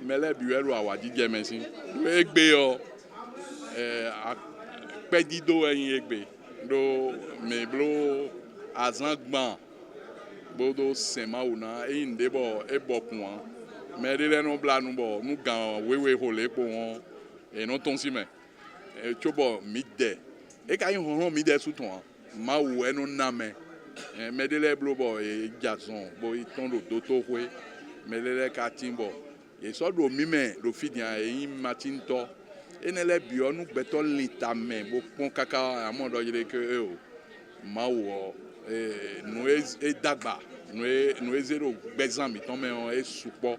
mele biwelo awadi gemesi do egbe yo pedido yin egbe do me blo azangban bodo sema una indebo ebokun me de no blanu bo nu gan wewe hole po won no ton si me chobo mi de e ka yin horon mi de suton ma wo enu na me me de le blo bo e jason bo iton do to hwe me le ka timbo e so do mi me do fidian e yin matin to enele bio nu gbeto lita me bo pon kaka amodo yire ke o ma wo no e dagba no e zero gbezan mi ton me e supo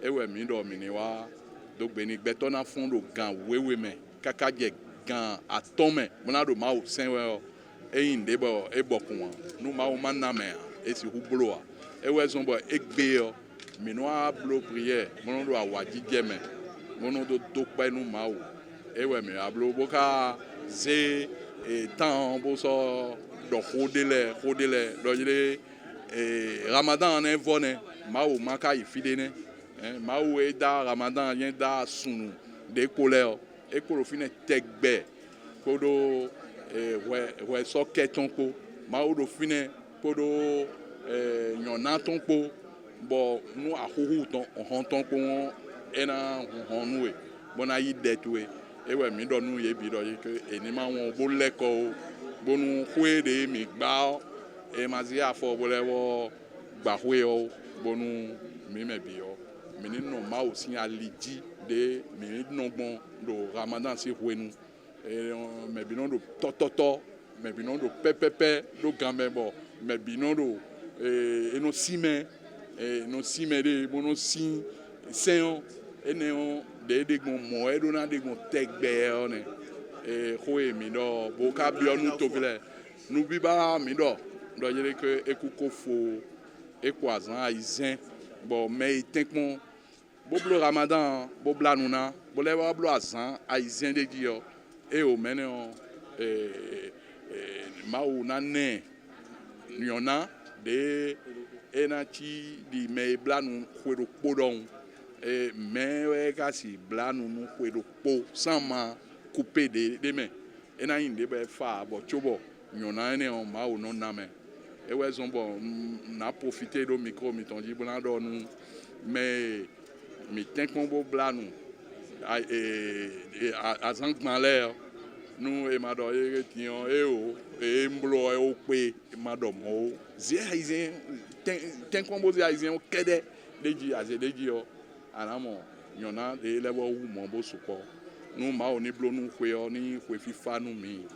ewe mi do mi ni wa do gbe ni gbeto na fun do gan wewe me kaka je gan atome mona do ma o senwe o eyin de bo e bokun nu ma o manna me e si hublo a ewe zon bo egbe o mi no a blo prière mono do awadi jeme mono do pa nu ma o ewe mi ablo boka ze tan bo so do hodele do jile Ramadan en vone ma o maka ifide ne ma o e da Ramadan yen da sunu de koleo e kolo fine tegbe kodo we so keton ko ma o do fine kodo nyona ton ko bo nu ahuhu ton hon ton ko ena honu we bona yi detwe ewe mi do nu ye bi do ye ke eni ma won bo leko bo nu hwe de mi gba e ma zi afo bo lewo gba hwe o bo nu mi me bi o mi ni no ma o sin aliji de mi no gbon do Ramadan si hwe nu me bi no do tototo me bi no do pepepe do gambe bo me bi no do eno sime no sime de bo no sin seon ene on de gbon mo e do na de gbon tegbe one hoe mi do bo ka bi onu to bile nu bi ba mi do yele ke ekuko fo ekwazan aizen bo me tenkmon bo blo Ramadan bo blanuna bo le blo azan aizen de dio e o mene on ma o na ne nyona de enachi di me blanu kwero podon me we ka si blanu nu kwero po sama couper de me ena yin de be fa bo chobo nyona ene on ma o no na me e we zon bo na profiter do micro mi ton di blan do nu mais mi ten kombo blanu azang malher nu e ma do e tion e o e mblo e o pe ma do mo zi aizen ten kombo zi aizen o kede deji aze deji o anamo nyona de lewo wu mo bo suko nu ma o ni blo nu hwe o ni hwe fifa nu mi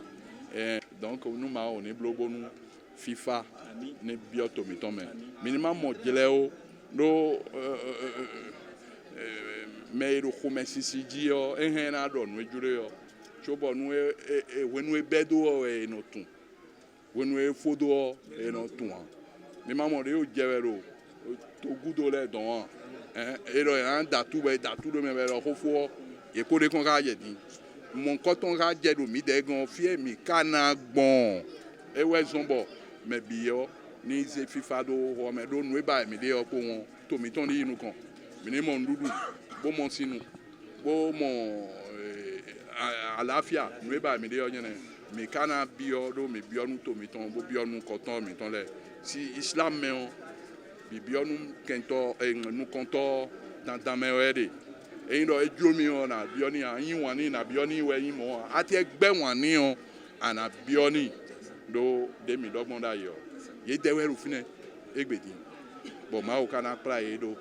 donc nu ma o ni blo bo nu fifa ni bioto mi ton me minimum mo jele o do me ro khomesi si ji o na do nu ejure o chobo nu wenu bedo o no tun wenu fodo o no tun mi mamo de o jewero to gudo le don ero an datu do me ro khofo e ko de kon ka je din mon koton ka je do mi de gan fie mi kana gbon e we zombo me biyo ni ze fifa do ho me do nu ba mi de o ko won to mi ton ni inu kan mi ni mo ndudu bo mo sinu bo mo àlàáfíà nu ba mi de o yen mi kana biyo do mi biyo nu to mi ton bo biyo nu koton mi ton le si islam me on bi biyo nu kento nu konto dan me wede e ndo ejo mi on na biyo ni yin wan ni na biyo ni we yin mo ati egbe wan ni on ana biyo ni do de mi dogbon da yo ye dewe ru fine egbedi bo ma o kana pra e do